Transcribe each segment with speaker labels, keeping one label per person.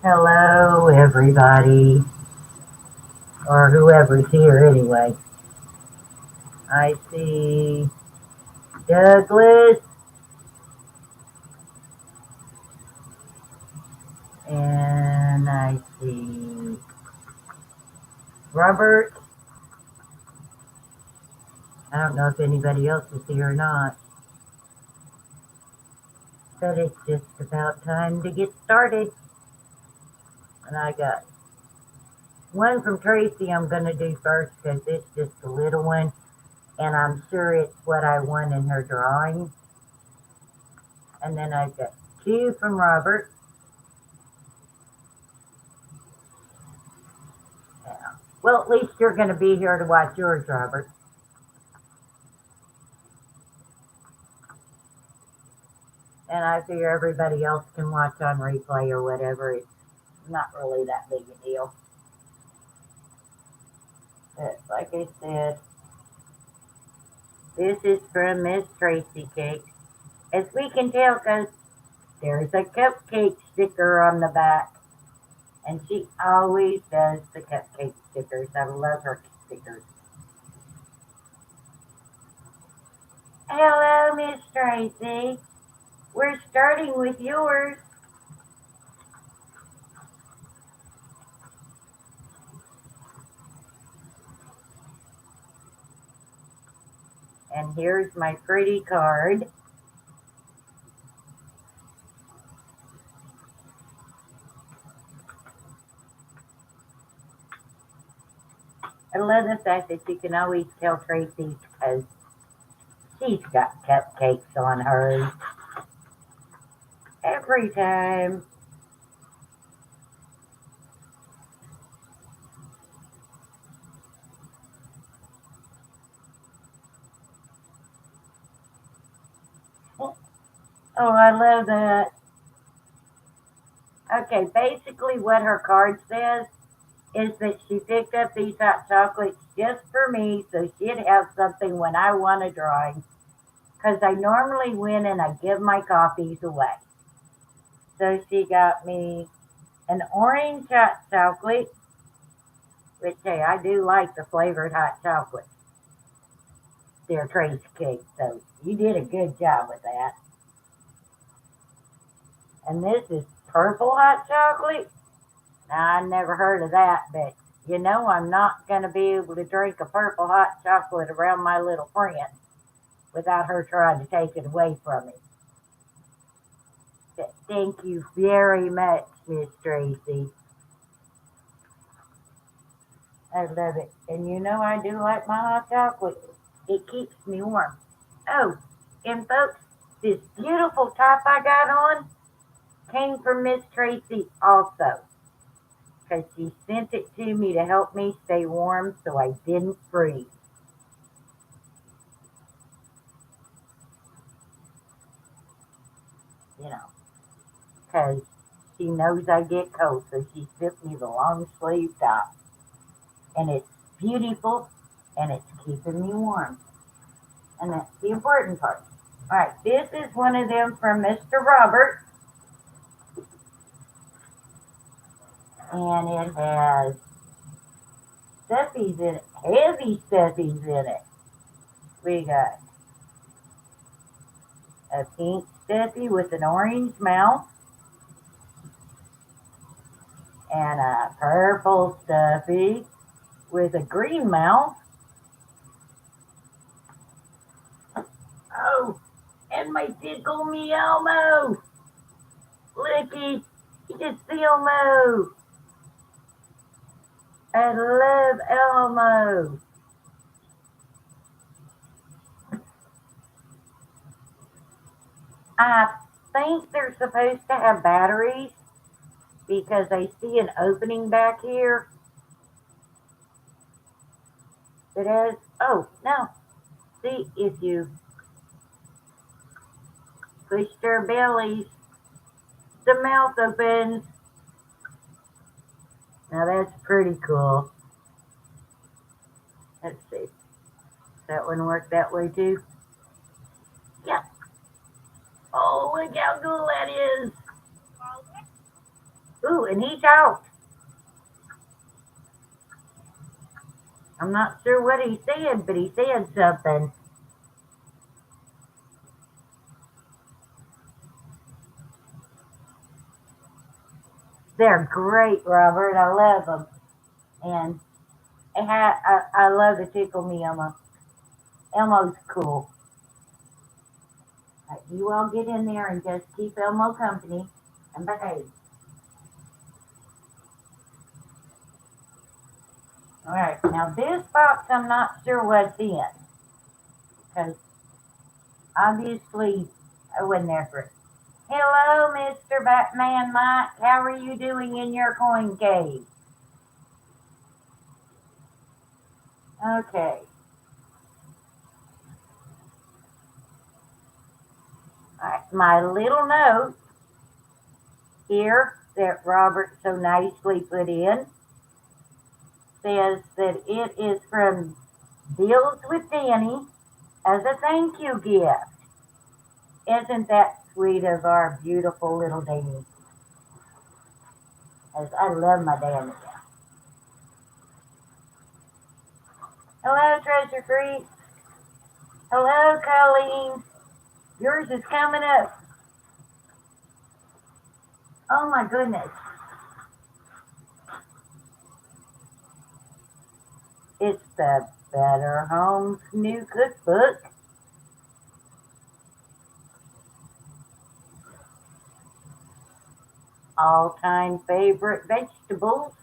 Speaker 1: Hello, everybody, or whoever's here anyway. I see Douglas, and I see Robert. I don't know if anybody else is here or not, but it's just about time to get started. And I got one from Tracy I'm going to do first because it's just a little one, and I'm sure it's what I want in her drawing. And then I've got two from Robert. Yeah. Well, at least you're going to be here to watch yours, Robert. And I figure everybody else can watch on replay or whatever. It's not really that big a deal. But like I said, this is from Miss Tracy Cakes. As we can tell, because there's a cupcake sticker on the back. And she always does the cupcake stickers. I love her stickers. Hello, Miss Tracy. We're starting with yours. And here's my pretty card. I love the fact that you can always tell Tracy because she's got cupcakes on hers every time. Oh, I love that. Okay, basically what her card says is that she picked up these hot chocolates just for me so she'd have something when I want a drawing. Because I normally win and I give my copies away. So she got me an orange hot chocolate, which, hey, I do like the flavored hot chocolate. They're Trace cake, so you did a good job with that. And this is purple hot chocolate. Now, I never heard of that, but I'm not going to be able to drink a purple hot chocolate around my little friend without her trying to take it away from me. But thank you very much, Miss Tracy. I love it. And I do like my hot chocolate. It keeps me warm. Oh, and folks, this beautiful top I got on came from Miss Tracy also. Because she sent it to me to help me stay warm so I didn't freeze. Because she knows I get cold, so she sent me the long sleeve top. And it's beautiful, and it's keeping me warm. And that's the important part. All right, this is one of them from Mr. Robert. And it has stuffies in it, heavy stuffies in it. We got a pink stuffy with an orange mouth and a purple stuffy with a green mouth. Oh, and my tickle me Elmo. Looky, you can see Elmo. I love Elmo. I think they're supposed to have batteries because I see an opening back here that has, oh, no. See, if you push their bellies, the mouth opens. Now that's pretty cool. Let's see. Does that one work that way too? Yeah. Oh, look how cool that is. Ooh, and he talked. I'm not sure what he said, but he said something. They're great, Robert. I love them. And I love to tickle me Elmo. Elmo's cool. You all get in there and just keep Elmo company and behave. All right, now this box I'm not sure what's in because obviously I wasn't there for it. Hello, Mr. Batman Mike. How are you doing in your coin cave? Okay. All right, my little note here that Robert so nicely put in says that it is from Deals with Danny as a thank you gift. Isn't that sweet of our beautiful little Danny? As I love my Danny. Hello, Treasure Freak. Hello, Colleen. Yours is coming up. Oh my goodness. It's the Better Homes new cookbook. All-time favorite vegetables.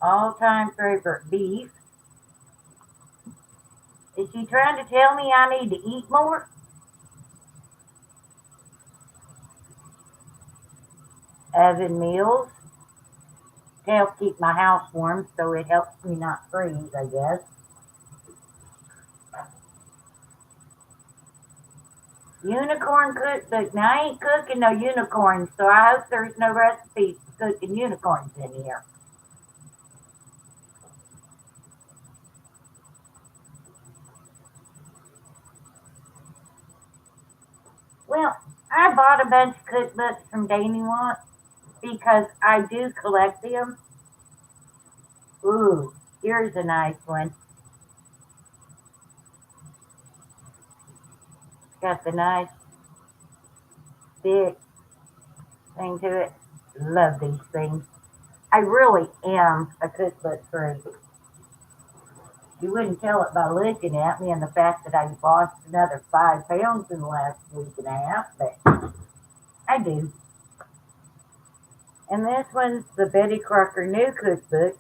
Speaker 1: All-time favorite beef. Is she trying to tell me I need to eat more? 7 meals to help keep my house warm, so it helps me not freeze, I guess. Unicorn cookbook. Now, I ain't cooking no unicorns, so I hope there's no recipes for cooking unicorns in here. Well, I bought a bunch of cookbooks from Danny once because I do collect them. Ooh, here's a nice one. It's got the nice thick thing to it. Love these things. I really am a cookbook freak. You wouldn't tell it by looking at me and the fact that I've lost another 5 pounds in the last week and a half, but I do. And this one's the Betty Crocker new cookbook,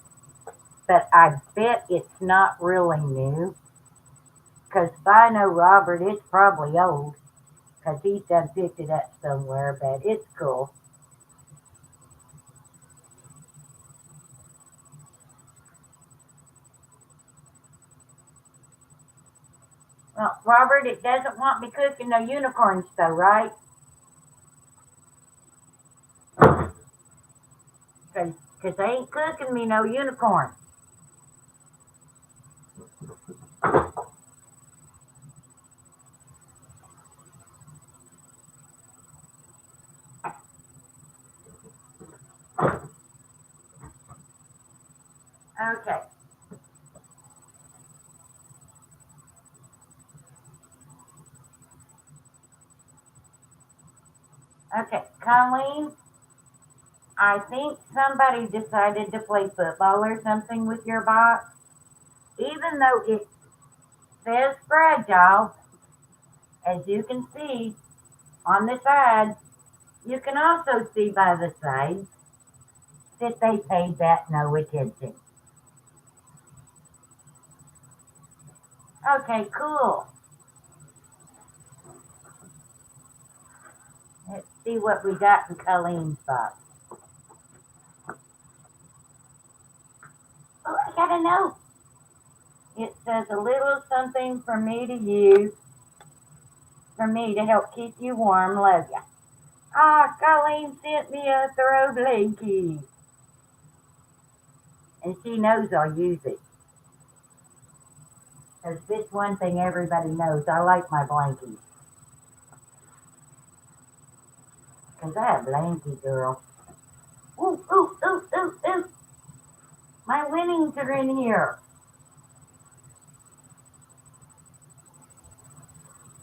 Speaker 1: but I bet it's not really new. Because if I know Robert, it's probably old. Because he's done picked it up somewhere, but it's cool. Well, Robert, it doesn't want me cooking no unicorns though, right? Because they ain't cooking me no unicorn. Okay. Okay, Colleen, I think somebody decided to play football or something with your box. Even though it says fragile, as you can see on the side, you can also see by the side that they paid that no attention. Okay, cool. Let's see what we got in Colleen's box. Oh, I got a note. It says a little something for me to use, for me to help keep you warm. Love ya. Ah, Colleen sent me a throw blankie. And she knows I'll use it. Because this one thing everybody knows, I like my blankies. Because I a blankie girl. Ooh, ooh, ooh, ooh, ooh. My winnings are in here.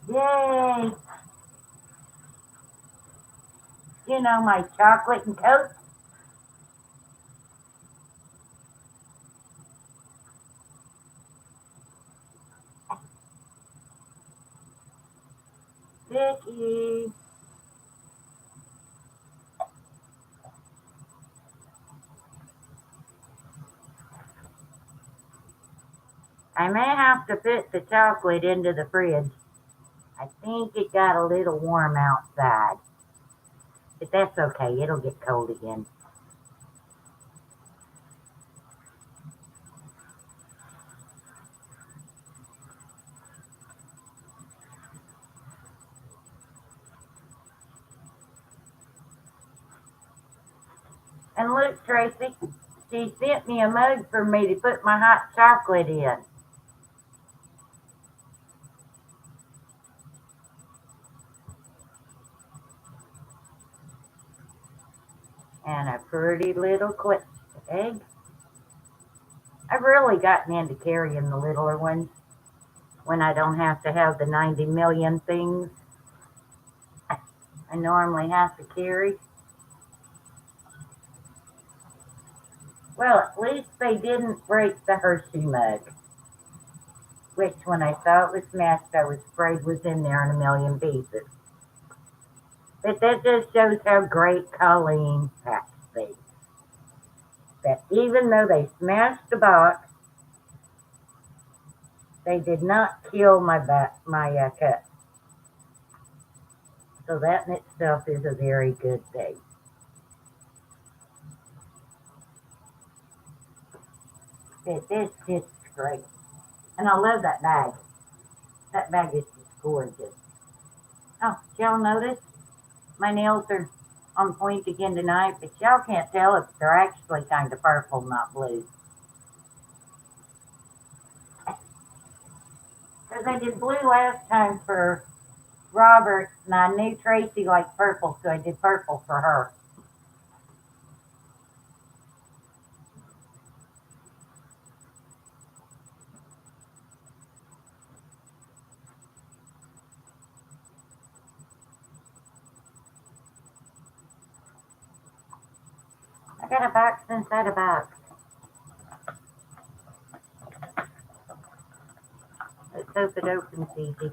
Speaker 1: Yay. You know, my chocolate and coat. Vicky. I may have to put the chocolate into the fridge. I think it got a little warm outside. But that's okay. It'll get cold again. And look, Tracy, she sent me a mug for me to put my hot chocolate in. And a pretty little egg. I've really gotten into carrying the littler ones when I don't have to have the 90 million things I normally have to carry. Well, at least they didn't break the Hershey mug, which when I saw it was smashed, I was afraid was in there in a million pieces. But that just shows how great Colleen packs things. That even though they smashed the box, they did not kill my cup. So that in itself is a very good thing. This is great. And I love that bag. That bag is just gorgeous. Oh, y'all notice? My nails are on point again tonight, but y'all can't tell if they're actually kind of purple, not blue. Because I did blue last time for Robert, and I knew Tracy liked purple, so I did purple for her. I got a box inside a box. Let's hope it opens easy.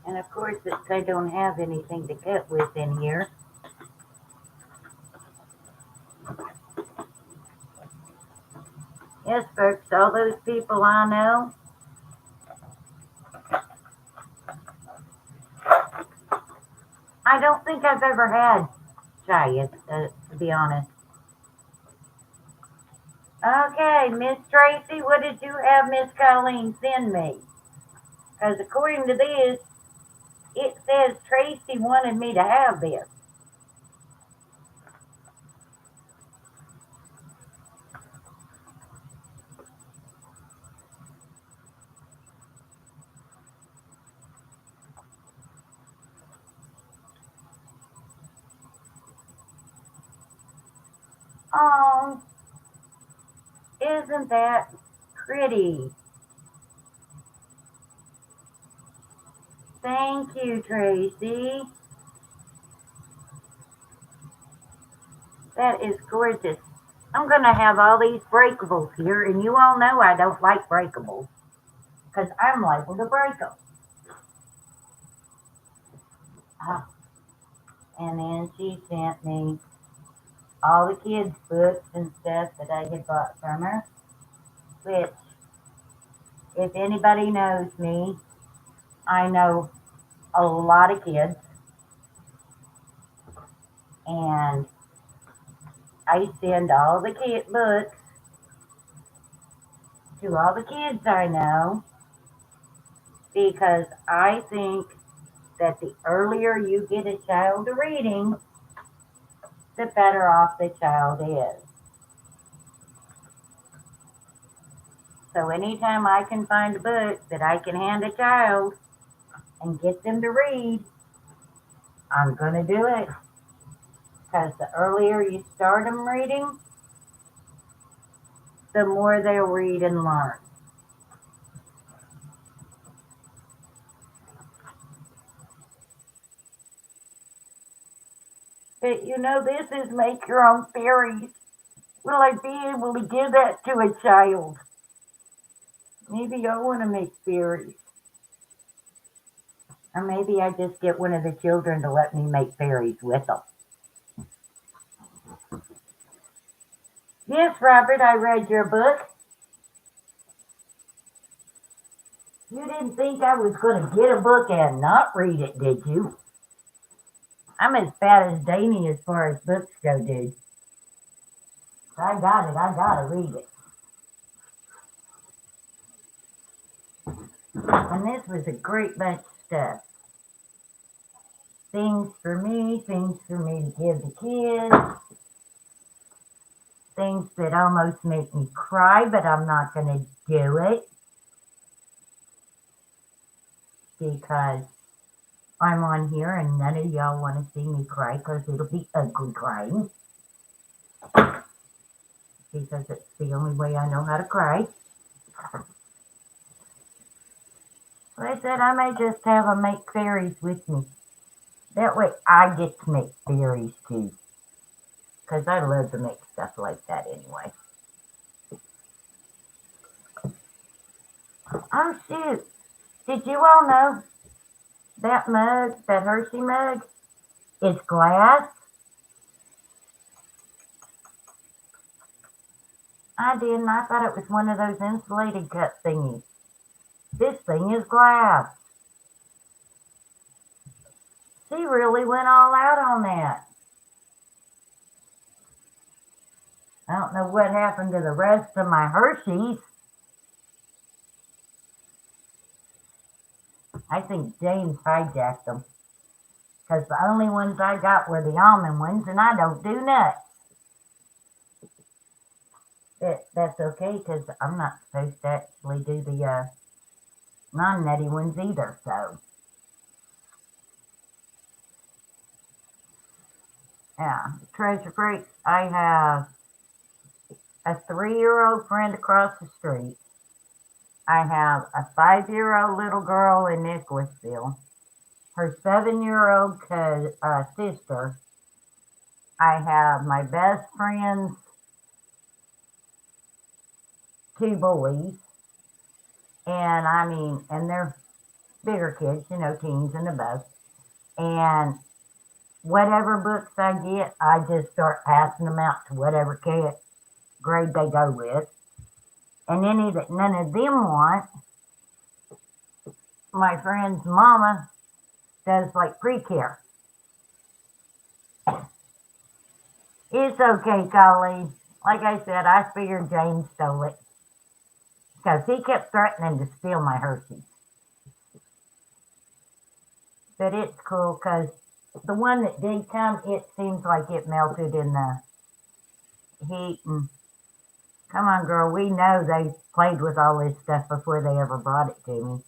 Speaker 1: And of course, since I don't have anything to cut with in here, yes, folks, all those people I know, I don't think I've ever had chai, to be honest. Okay, Miss Tracy, what did you have Miss Colleen send me? Because according to this, it says Tracy wanted me to have this. Oh, isn't that pretty? Thank you, Tracy. That is gorgeous. I'm going to have all these breakables here, and you all know I don't like breakables because I'm liable to break them. Oh, and then she sent me all the kids' books and stuff that I had bought from her, which, if anybody knows me, I know a lot of kids. And I send all the kid books to all the kids I know because I think that the earlier you get a child to reading, the better off the child is. So anytime I can find a book that I can hand a child and get them to read, I'm going to do it. Because the earlier you start them reading, the more they'll read and learn. But this is make your own fairies. Will I be able to give that to a child? Maybe I want to make fairies. Or maybe I just get one of the children to let me make fairies with them. Yes, Robert, I read your book. You didn't think I was going to get a book and not read it, did you? I'm as bad as Danny as far as books go, dude. I got it. I got to read it. And this was a great bunch of stuff. Things for me to give the kids, things that almost make me cry, but I'm not going to do it because I'm on here and none of y'all want to see me cry because it'll be ugly crying. Because it's the only way I know how to cry. So I said I may just have them make fairies with me. That way I get to make fairies too. Because I love to make stuff like that anyway. Oh shoot. Did you all know that mug, that Hershey mug, is glass? I didn't. I thought it was one of those insulated cup thingies. This thing is glass. She really went all out on that. I don't know what happened to the rest of my Hershey's. I think James hijacked them. Because the only ones I got were the almond ones, and I don't do nuts. That's okay, because I'm not supposed to actually do the non-nutty ones either, so. Yeah, treasure freaks. I have a 3-year-old friend across the street. I have a 5-year-old little girl in Nicholasville. Her 7-year-old sister. I have my best friend's 2 boys. And they're bigger kids, teens and above. And whatever books I get, I just start passing them out to whatever grade they go with. And any that none of them want, my friend's mama does like pre-care. It's okay, Colleen. Like I said, I figured James stole it. Because he kept threatening to steal my Hershey's. But it's cool because the one that did come, it seems like it melted in the heat. And come on, girl, we know they played with all this stuff before they ever brought it to me.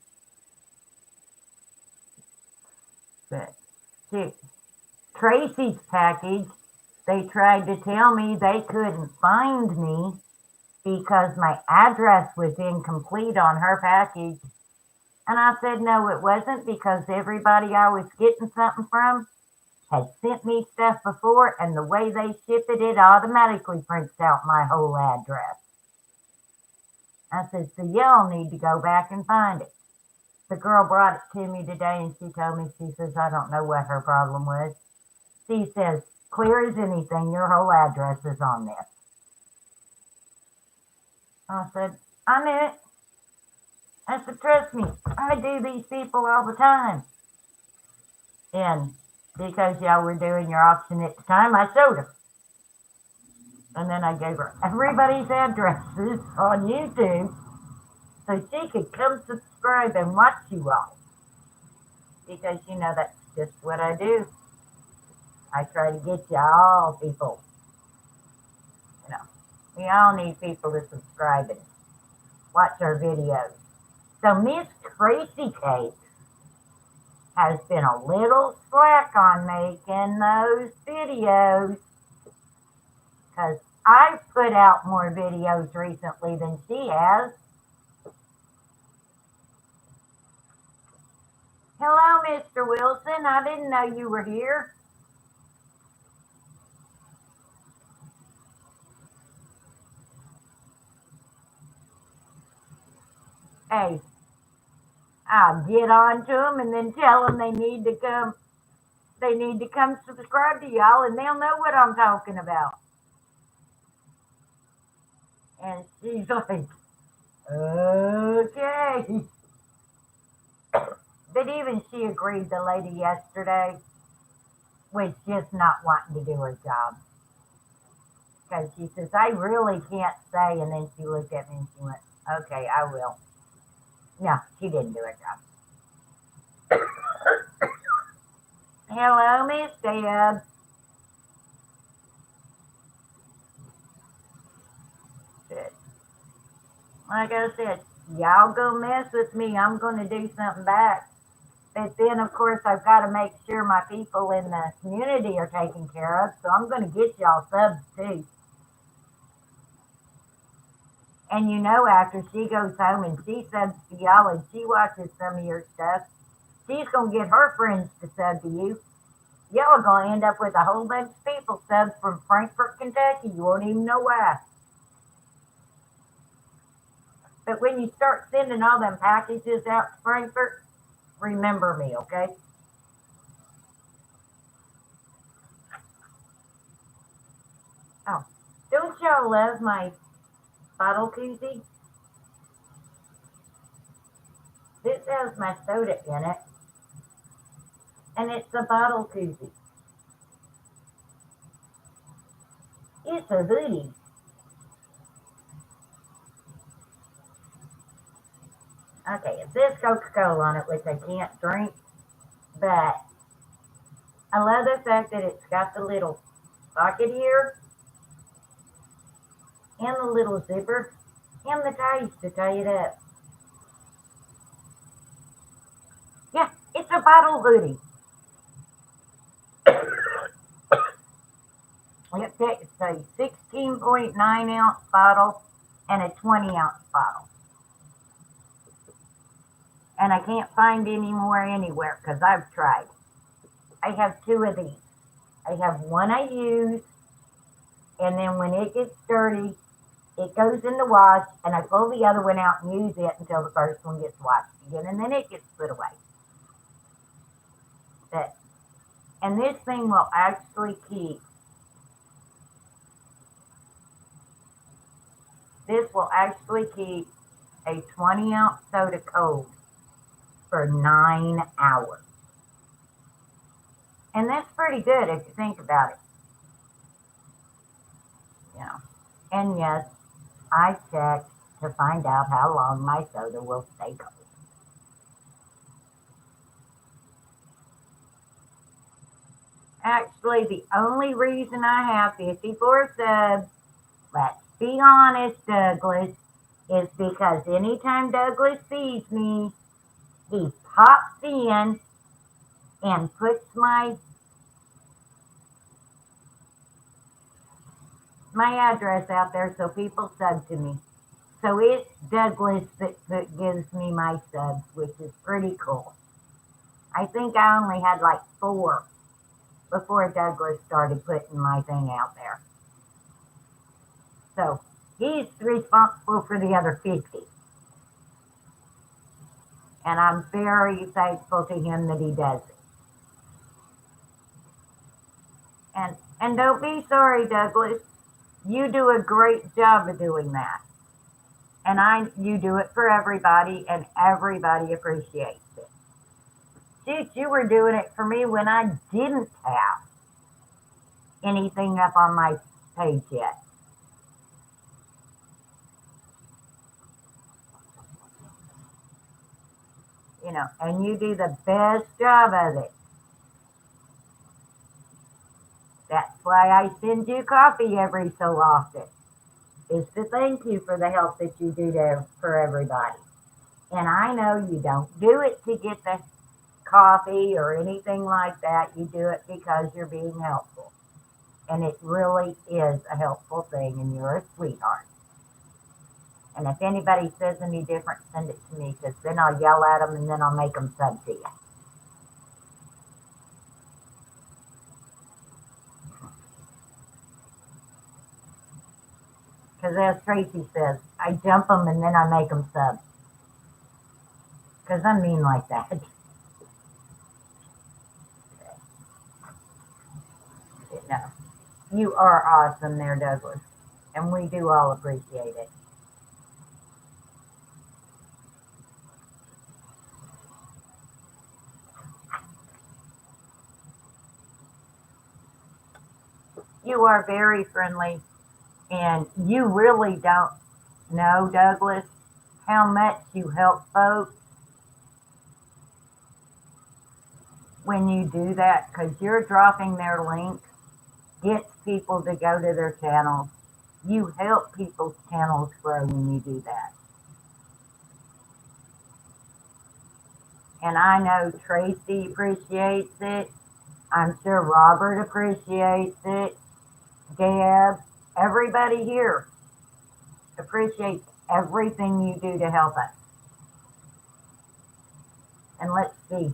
Speaker 1: But see, Tracy's package, they tried to tell me they couldn't find me because my address was incomplete on her package. And I said, no, it wasn't, because everybody I was getting something from had sent me stuff before, and the way they ship it, it automatically prints out my whole address. I said, so y'all need to go back and find it. The girl brought it to me today, and she told me, she says, I don't know what her problem was. She says, clear as anything, your whole address is on this. I said, I knew it. I said, trust me, I do these people all the time. And because y'all were doing your auction at the time, I showed her. And then I gave her everybody's addresses on YouTube so she could come subscribe and watch you all. Because, that's just what I do. I try to get you all people. We all need people to subscribe and watch our videos. So Miss Tracy Cake has been a little slack on making those videos because I've put out more videos recently than she has. Hello, Mr. Wilson. I didn't know you were here. Hey, I'll get on to them and then tell them they need to come. They need to come subscribe to y'all, and they'll know what I'm talking about. And she's like, okay. But even she agreed, the lady yesterday was just not wanting to do her job. Because she says, I really can't say. And then she looked at me and she went, okay, I will. No, she didn't do her job. Hello, Miss Deb. Like I said, y'all go mess with me. I'm going to do something back. But then, of course, I've got to make sure my people in the community are taken care of. So I'm going to get y'all subs too. And after she goes home and she subs to y'all and she watches some of your stuff, she's going to get her friends to sub to you. Y'all are going to end up with a whole bunch of people subs from Frankfort, Kentucky. You won't even know why. But when you start sending all them packages out to Frankfort, remember me, okay? Oh, don't y'all love my bottle koozie? This has my soda in it, and it's a bottle koozie. It's a hoodie. Okay, it says Coca-Cola on it, which I can't drink, but I love the fact that it's got the little pocket here, and the little zipper, and the ties to tie it up. Yeah, it's a bottle hoodie. It's a 16.9 ounce bottle and a 20 ounce bottle. And I can't find any more anywhere because I've tried. I have two of these. I have one I use, and then when it gets dirty, it goes in the wash, and I pull the other one out and use it until the first one gets washed again, and then it gets put away. And this thing will actually keep. This will actually keep a 20 ounce soda cold for 9 hours. And that's pretty good if you think about it. And yes, I checked to find out how long my soda will stay cold. Actually, the only reason I have 54 subs, let's be honest, Douglas, is because anytime Douglas sees me, he pops in and puts my address out there so people sub to me. So it's Douglas that gives me my subs, which is pretty cool. I think I only had like 4 before Douglas started putting my thing out there. So he's responsible for the other 50. And I'm very thankful to him that he does it. And don't be sorry, Douglas. You do a great job of doing that. And you do it for everybody, and everybody appreciates it. shoot, you were doing it for me when I didn't have anything up on my page yet. You know, and you do the best job of it. That's why I send you coffee every so often, is to thank you for the help that you do for everybody. And I know you don't do it to get the coffee or anything like that. You do it because you're being helpful. And it really is a helpful thing, and you're a sweetheart. And if anybody says any different, send it to me, because then I'll yell at them and then I'll make them sub to you. Because as Tracy says, I jump them and then I make them sub. Because I'm mean like that. No, you are awesome there, Douglas. And we do all appreciate it. You are very friendly. And you really don't know, Douglas, how much you help folks when you do that, because you're dropping their links, gets people to go to their channels. You help people's channels grow when you do that. And I know Tracy appreciates it. I'm sure Robert appreciates it. Deb, everybody here appreciates everything you do to help us. And let's see.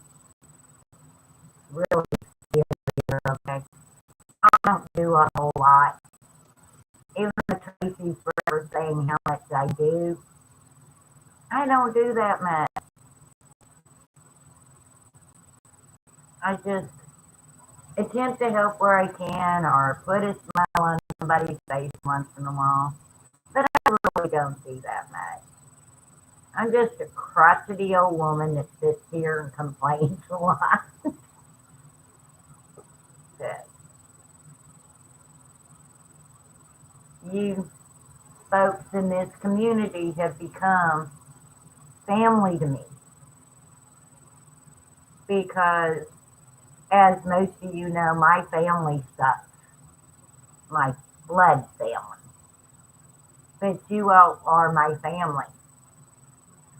Speaker 1: Really here, okay? I don't do a whole lot. Even though Tracy's forever saying how much I do, I don't do that much. I just attempt to help where I can, or put a smile on somebody's face once in a while. But I really don't do that much. I'm just a crotchety old woman that sits here and complains a lot. But you folks in this community have become family to me, because as most of you know, my family sucks. My blood family. But you all are my family.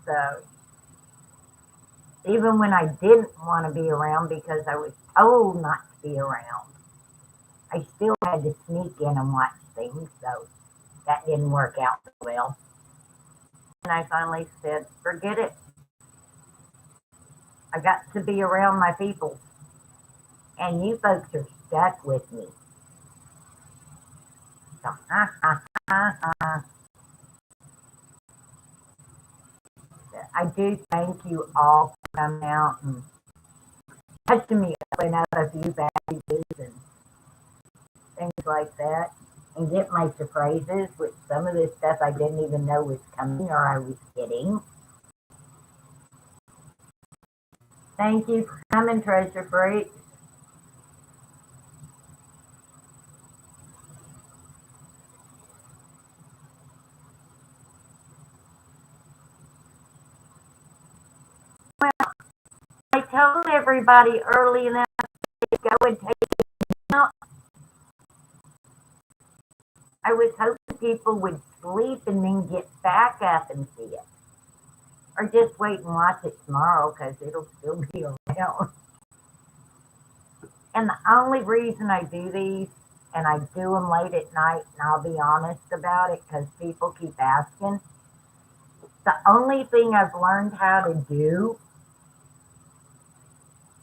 Speaker 1: So even when I didn't want to be around because I was told not to be around, I still had to sneak in and watch things. So that didn't work out well. And I finally said, forget it. I got to be around my people. And you folks are stuck with me. So, I do thank you all for coming out and touching me up and out a few packages and things like that, and get my surprises, which some of this stuff I didn't even know was coming or I was getting. Thank you for coming, Treasure Freak. Well, I told everybody early enough to go and take it out. I was hoping people would sleep and then get back up and see it. Or just wait and watch it tomorrow, because it'll still be around. And the only reason I do these, and I do them late at night, and I'll be honest about it because people keep asking, the only thing I've learned how to do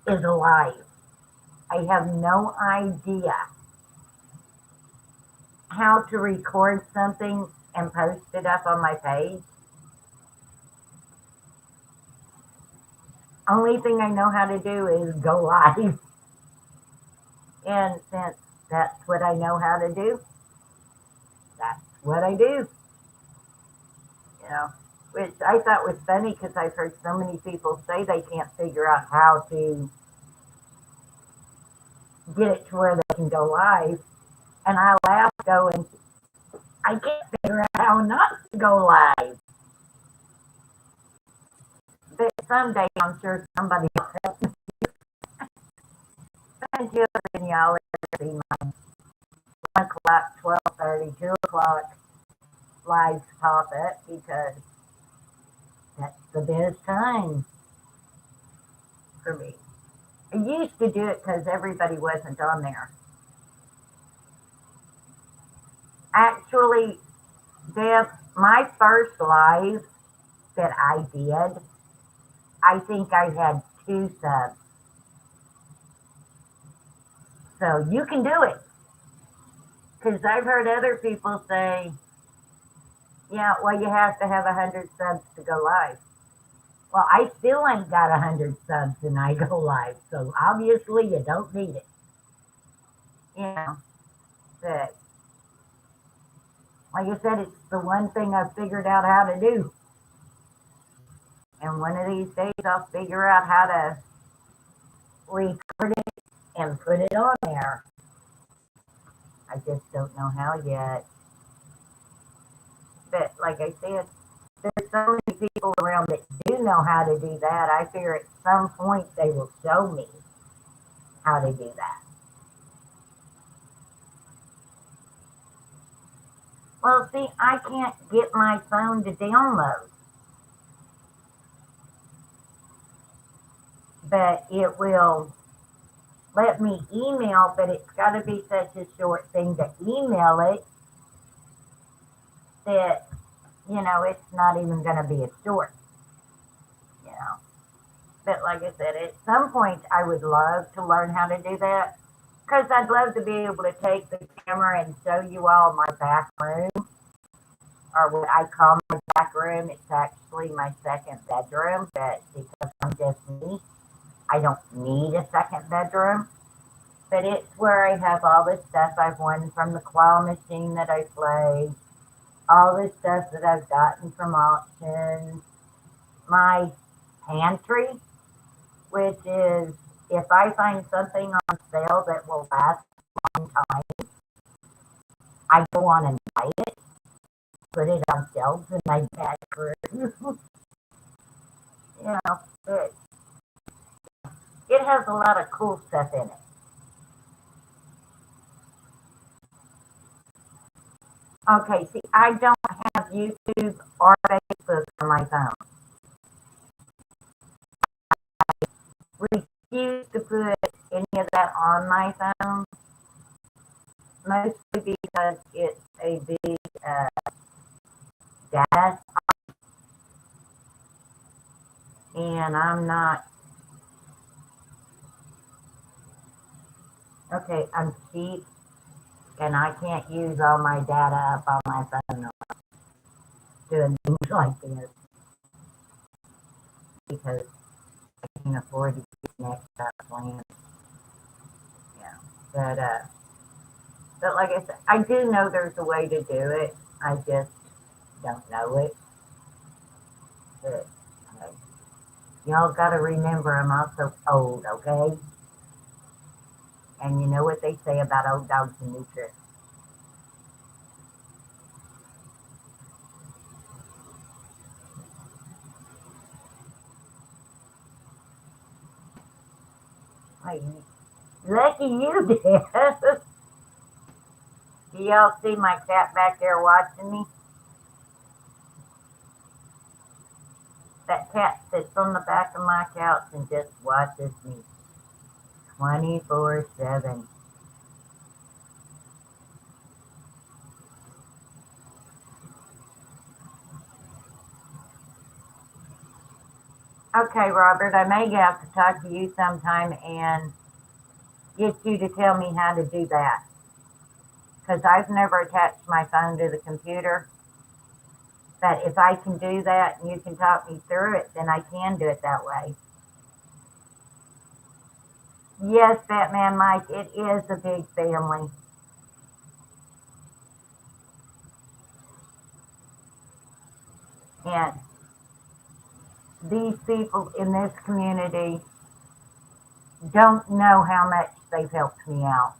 Speaker 1: is live. I have no idea how to record something and post it up on my page. Only thing I know how to do is go live. And since that's what I know how to do, that's what I do. You know, which I thought was funny because I've heard so many people say they can't figure out how to get it to where they can go live. And I laugh going, I can't figure out how not to go live. But someday I'm sure somebody will help me. Until then, y'all ever see my 1 o'clock, 12:30, 2 o'clock lives pop up because that's the best time for me. I used to do it because everybody wasn't on there. Actually, Deb, my first live that I did, I think I had 2 subs. So you can do it. Because I've heard other people say, yeah, well, you have to have 100 subs to go live. Well, I still ain't got 100 subs and I go live. So obviously you don't need it. You know, but like I said, it's the one thing I've figured out how to do. And one of these days I'll figure out how to record it and put it on there. I just don't know how yet. But like I said, there's so many people around that do know how to do that. I figure at some point they will show me how to do that. Well, see, I can't get my phone to download. But it will let me email, but it's got to be such a short thing to email it that, it's not even going to be a short, you know. But like I said, at some point I would love to learn how to do that because I'd love to be able to take the camera and show you all my back room, or what I call my back room. It's actually my second bedroom, but because I'm just me, I don't need a second bedroom. But it's where I have all the stuff I've won from the claw machine that I play, all the stuff that I've gotten from auctions, my pantry, which is if I find something on sale that will last a long time, I go on and buy it, put it on shelves in my back room. It, it has a lot of cool stuff in it. Okay, see, I don't have YouTube or Facebook on my phone. Refuse to put any of that on my phone, mostly because it's a big data, and I'm not. Okay, I'm cheap, and I can't use all my data up on my phone doing things like this because I can't afford to get next up plans. Yeah, but like I said, I do know there's a way to do it. I just don't know it. But y'all got to remember, I'm also old, okay? And you know what they say about old dogs and new tricks. Like, lucky you did. Do y'all see my cat back there watching me? That cat sits on the back of my couch and just watches me 24/7. Okay, Robert, I may have to talk to you sometime and get you to tell me how to do that. Because I've never attached my phone to the computer. But if I can do that and you can talk me through it, then I can do it that way. Yes, Batman Mike, it is a big family. And these people in this community don't know how much they've helped me out.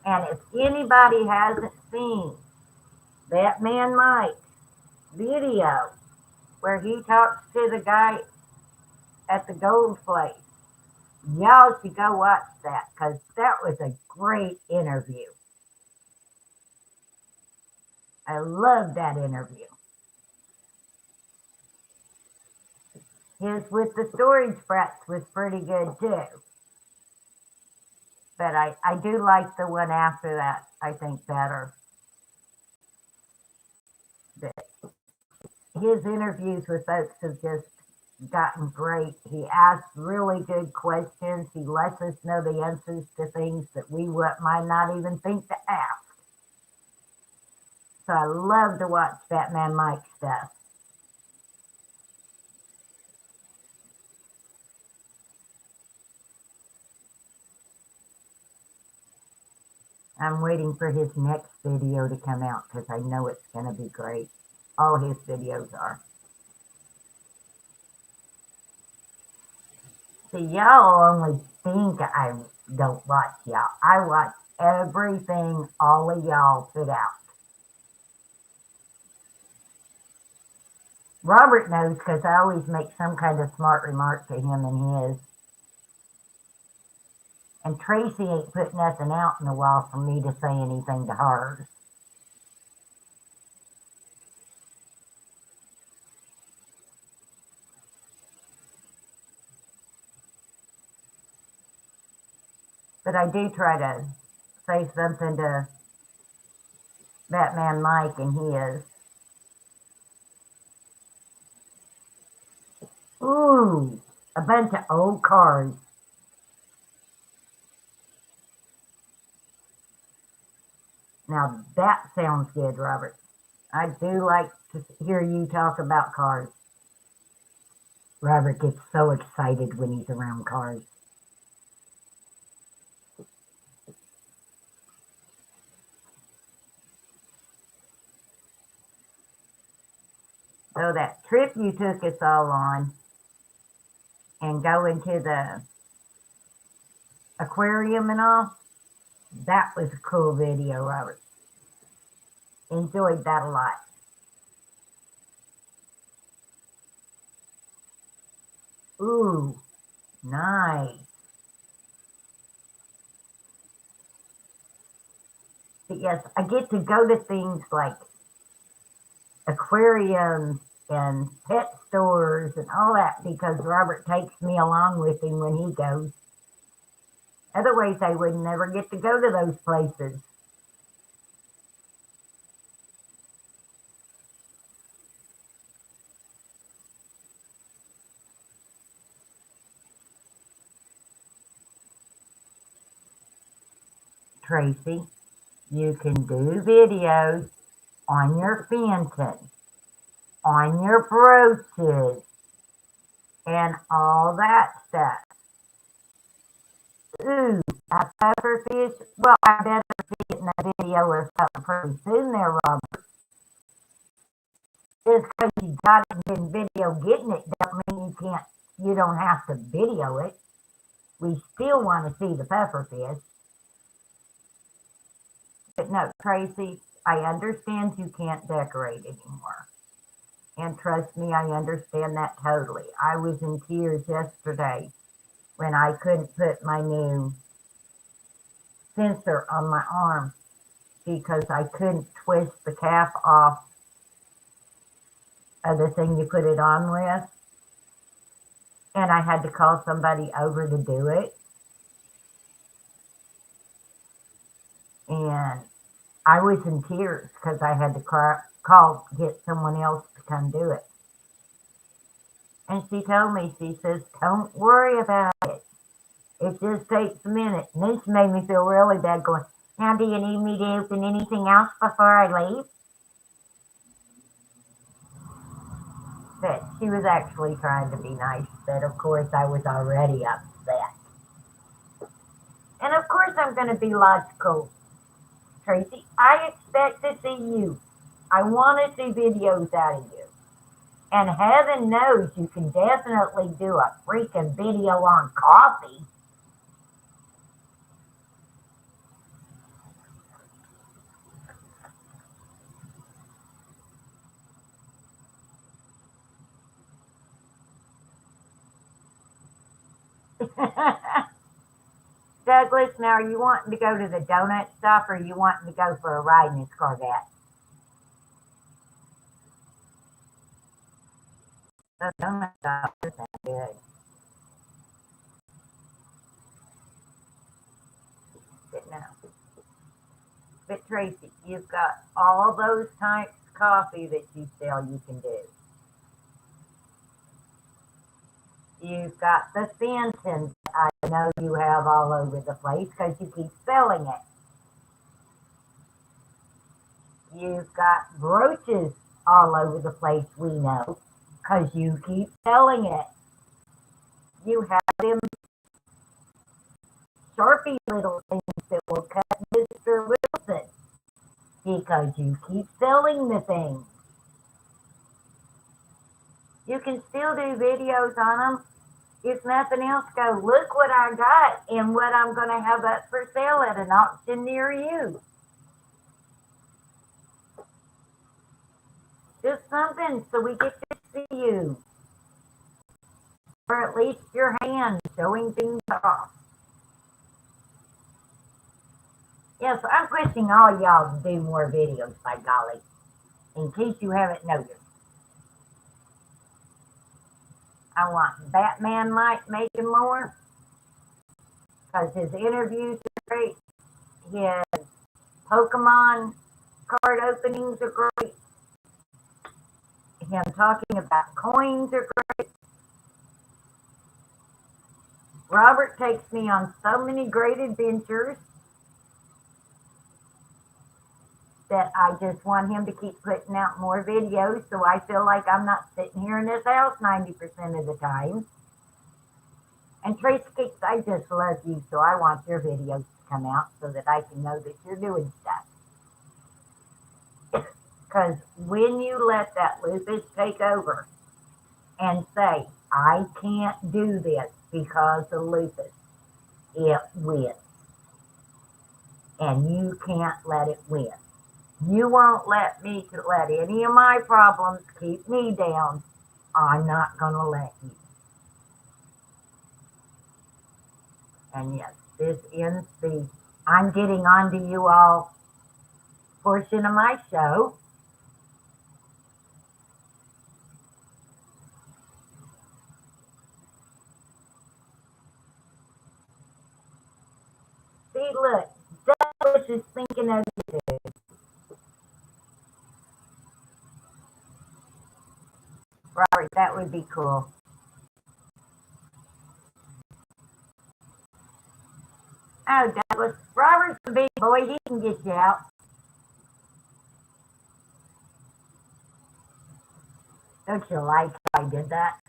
Speaker 1: And if anybody hasn't seen that man Mike's video where he talks to the guy at the gold place, y'all should go watch that because that was a great interview. I loved that interview. His with the storage brats was pretty good too. But I do like the one after that, I think, better. But his interviews with folks have just gotten great. He asks really good questions. He lets us know the answers to things that we might not even think to ask. So I love to watch Batman Mike stuff. I'm waiting for his next video to come out because I know it's going to be great. All his videos are. See, y'all only think I don't watch y'all. I watch everything all of y'all put out. Robert knows because I always make some kind of smart remark to him and his. And Tracy ain't put nothing out in a while for me to say anything to hers. But I do try to say something to Batman Mike and his. Ooh, a bunch of old cars. Now that sounds good, Robert. I do like to hear you talk about cars. Robert gets so excited when he's around cars. So that trip you took us all on and going to the aquarium and all, that was a cool video, Robert. Enjoyed that a lot. Ooh, nice. But yes, I get to go to things like aquariums and pet stores and all that because Robert takes me along with him when he goes. Otherwise, I would never get to go to those places. Tracy, you can do videos on your Fenton, on your brooches, and all that stuff. Ooh, a pufferfish. Well, I better be getting a video or something pretty soon there, Robert. Just because you got it and been video getting it don't mean you don't have to video it. We still want to see the pufferfish. But no, Tracy, I understand you can't decorate anymore. And trust me, I understand that totally. I was in tears yesterday when I couldn't put my new sensor on my arm because I couldn't twist the cap off of the thing you put it on with. And I had to call somebody over to do it. And I was in tears because I had to get someone else to come do it. And she told me, she says, don't worry about it. It just takes a minute. And this made me feel really bad going, now do you need me to open anything else before I leave? But she was actually trying to be nice. But of course I was already upset. And of course, I'm going to be logical, Tracy. I expect to see you. I want to see videos out of you. And heaven knows you can definitely do a freaking video on coffee. Douglas, now are you wanting to go to the donut stop or are you wanting to go for a ride in his Corvette? The donut stop isn't good. But no. But Tracy, you've got all those types of coffee that you sell you can do. You've got the Fenton I know you have all over the place because you keep selling it. You've got brooches all over the place, we know, because you keep selling it. You have them Sharpie little things that will cut Mr. Wilson because you keep selling the things. You can still do videos on them. If nothing else, go look what I got and what I'm going to have up for sale at an auction near you. Just something so we get to see you. Or at least your hand showing things off. Yes, I'm pushing all y'all to do more videos, by golly, in case you haven't noticed. I want Batman Mike making more because his interviews are great. His Pokemon card openings are great. Him talking about coins are great. Robert takes me on so many great adventures that I just want him to keep putting out more videos so I feel like I'm not sitting here in this house 90% of the time. And Tracy Kicks, I just love you, so I want your videos to come out so that I can know that you're doing stuff. Because when you let that lupus take over and say, I can't do this because of lupus, it wins. And you can't let it win. You won't let any of my problems keep me down. I'm not going to let you. And yes, this ends the I'm getting on to you all portion of my show. See, look, Douglas is thinking of you. Robert, that would be cool. Oh, Douglas, Robert's a big boy. He can get you out. Don't you like how I did that?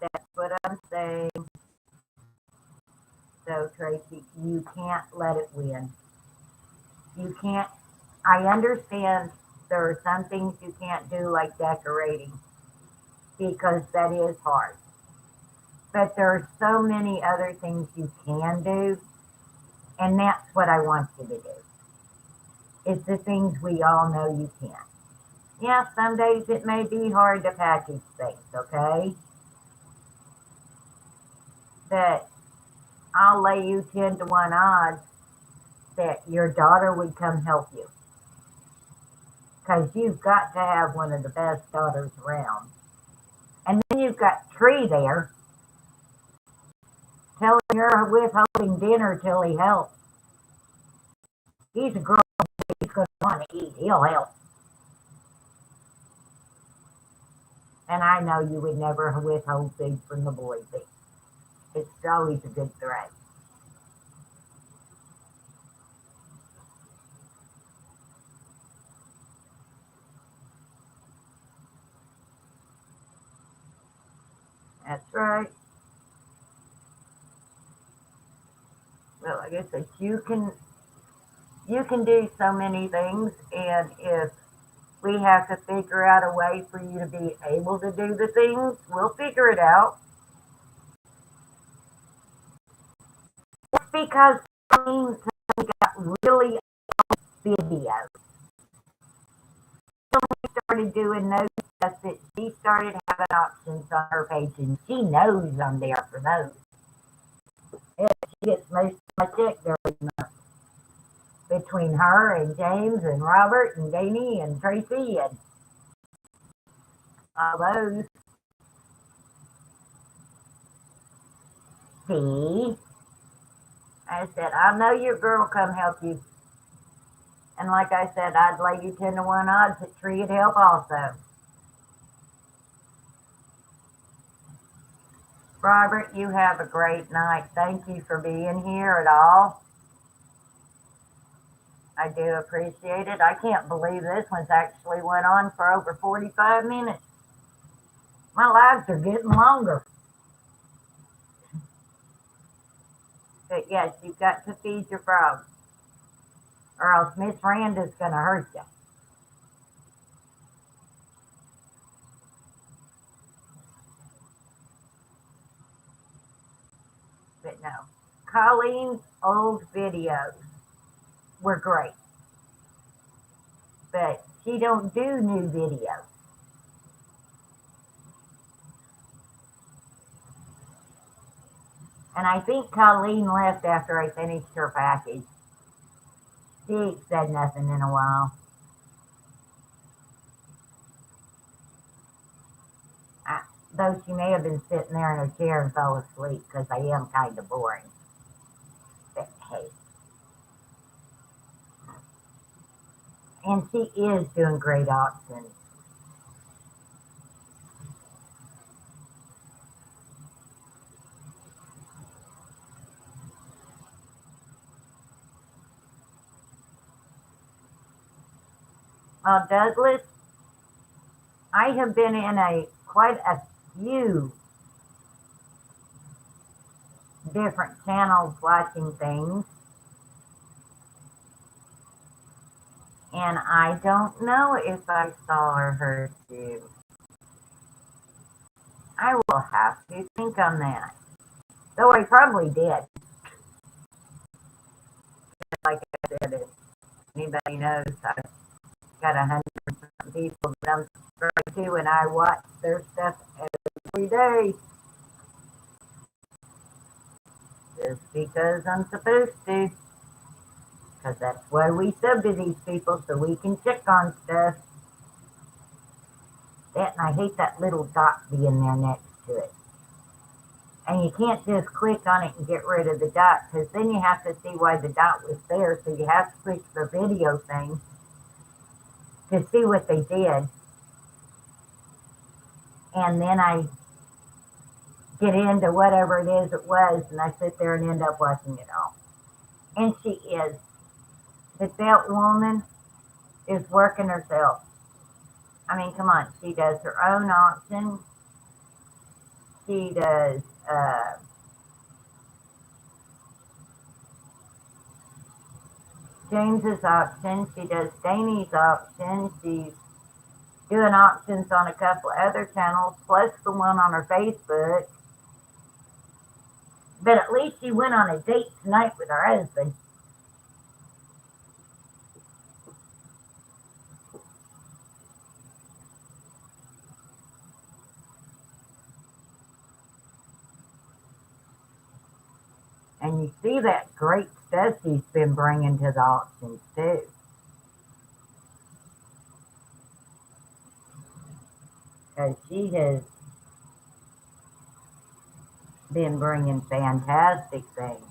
Speaker 1: That's what I'm saying. So, Tracy, you can't let it win. You can't. I understand there are some things you can't do, like decorating, because that is hard. But there are so many other things you can do, and that's what I want you to do. It's the things we all know you can't. Yeah, some days it may be hard to package things, okay? But I'll lay you 10 to 1 odds that your daughter would come help you. Because you've got to have one of the best daughters around. And then you've got Tree there telling her withholding dinner till he helps. He's a girl, he's going to want to eat. He'll help. And I know you would never withhold food from the boys. It's always a good threat. That's right. Well, like I said, you can do so many things, and if we have to figure out a way for you to be able to do the things, we'll figure it out. It's because Colleen got really video. Started doing those stuff that she started having options on her page, and she knows I'm there for those. Yeah, she gets most of my check every month between her and James and Robert and Danny and Tracy and all those. See, I said, I know your girl come help you. And like I said, I'd lay you 10 to 1 odds that Tree would help also. Robert, you have a great night. Thank you for being here at all. I do appreciate it. I can't believe this one's actually went on for over 45 minutes. My lives are getting longer. But yes, you've got to feed your frogs, or else Miss Randa's going to hurt you. But no, Colleen's old videos were great, but she don't do new videos. And I think Colleen left after I finished her package. She ain't said nothing in a while. Though she may have been sitting there in her chair and fell asleep because I am kind of boring. But hey. And she is doing great auctions. Well, Douglas, I have been in quite a few different channels watching things, and I don't know if I saw or heard you. I will have to think on that. Though I probably did. Like I said, if anybody knows, I've got 100 people that I'm subscribed to, and I watch their stuff every day. Just because I'm supposed to. Because that's why we sub to these people, so we can check on stuff. That, and I hate that little dot being there next to it. And you can't just click on it and get rid of the dot, because then you have to see why the dot was there. So you have to click the video thing to see what they did. And then I get into whatever it is it was, and I sit there and end up watching it all. And she is. But that woman is working herself. I mean, come on. She does her own auction. She does James's auction. She does Danny's auction. She's doing auctions on a couple other channels, plus the one on her Facebook. But at least she went on a date tonight with her husband. And you see that great stuff she's been bringing to the auctions too. Because she has been bringing fantastic things.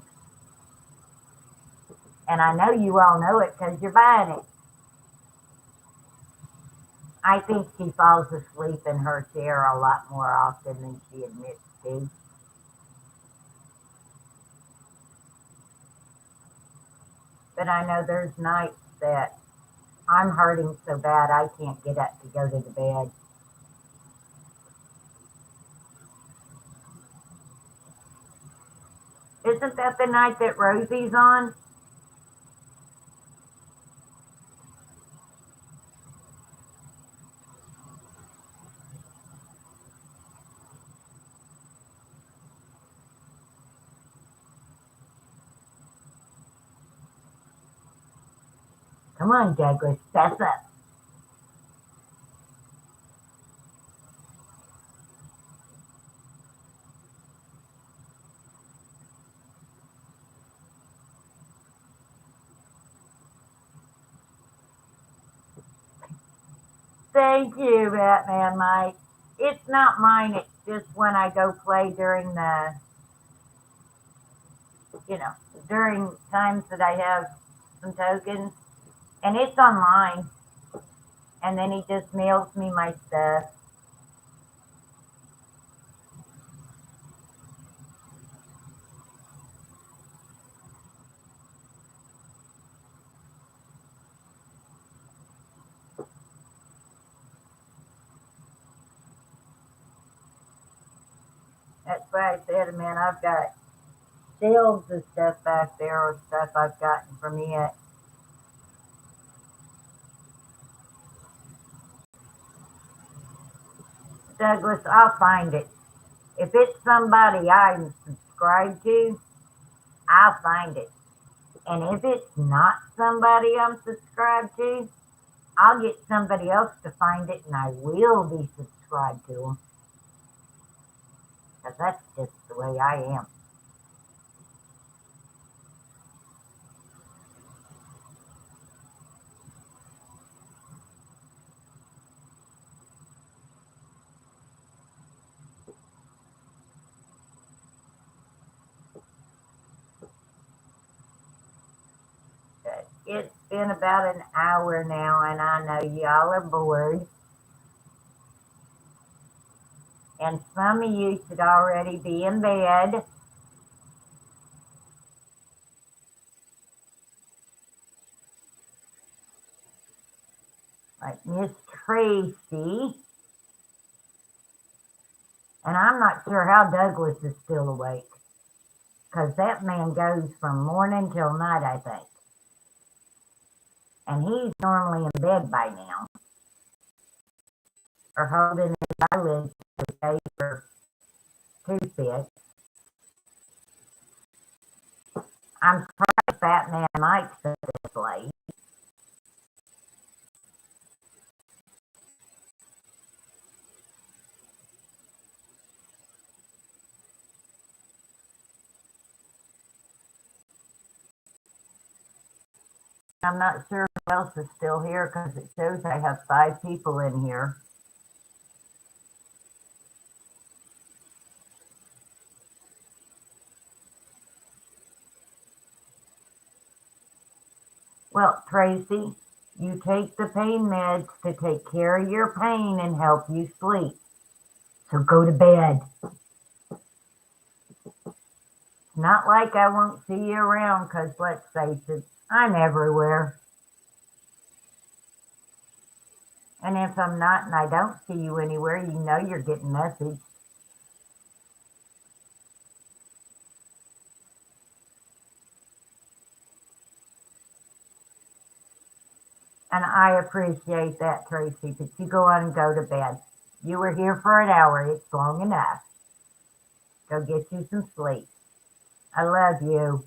Speaker 1: And I know you all know it because you're buying it. I think she falls asleep in her chair a lot more often than she admits to. But I know there's nights that I'm hurting so bad I can't get up to go to the bed. Isn't that the night that Rosie's on? Come on, Douglas, fess up. Thank you, Batman Mike. It's not mine, it's just when I go play during the, you know, during times that I have some tokens. And it's online. And then he just mails me my stuff. That's why I said, man, I've got shelves of stuff back there or stuff I've gotten from it. Douglas, I'll find it. If it's somebody I'm subscribed to, I'll find it. And if it's not somebody I'm subscribed to, I'll get somebody else to find it and I will be subscribed to them. Because that's just the way I am. But it's been about an hour now and I know y'all are bored. And some of you should already be in bed. Like Miss Tracy. And I'm not sure how Douglas is still awake. Because that man goes from morning till night, I think. And he's normally in bed by now. Or holding his eyelids to his face or toothpick. I'm surprised Fat Man Mike's up this late. I'm not sure who else is still here because it shows I have 5 people in here. Well, Tracy, you take the pain meds to take care of your pain and help you sleep. So go to bed. Not like I won't see you around because let's face it, I'm everywhere. And if I'm not and I don't see you anywhere, you know you're getting messaged. And I appreciate that, Tracy, but you go on and go to bed. You were here for an hour. It's long enough. Go get you some sleep. I love you.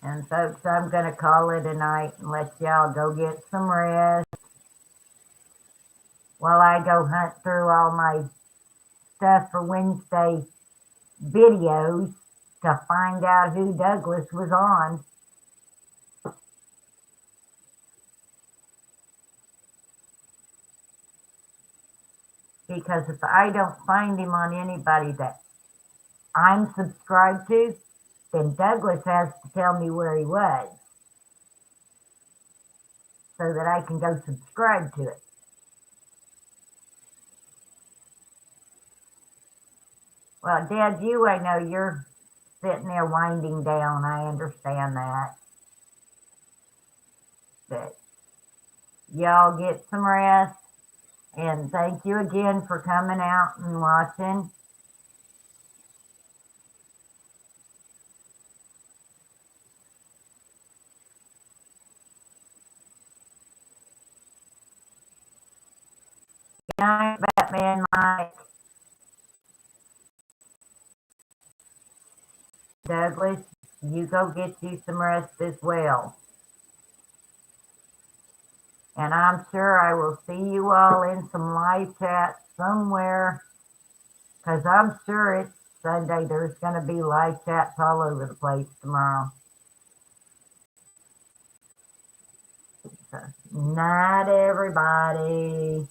Speaker 1: And folks, I'm going to call it a night and let y'all go get some rest while I go hunt through all my stuff for Wednesday videos to find out who Douglas was on. Because if I don't find him on anybody that I'm subscribed to, then Douglas has to tell me where he was so that I can go subscribe to it. Well, Dad, I know you're sitting there winding down. I understand that. But y'all get some rest. And thank you again for coming out and watching. Good night, Batman Mike. Douglas, you go get you some rest as well. And I'm sure I will see you all in some live chat somewhere, because I'm sure it's Sunday. There's going to be live chats all over the place tomorrow. So, night, everybody.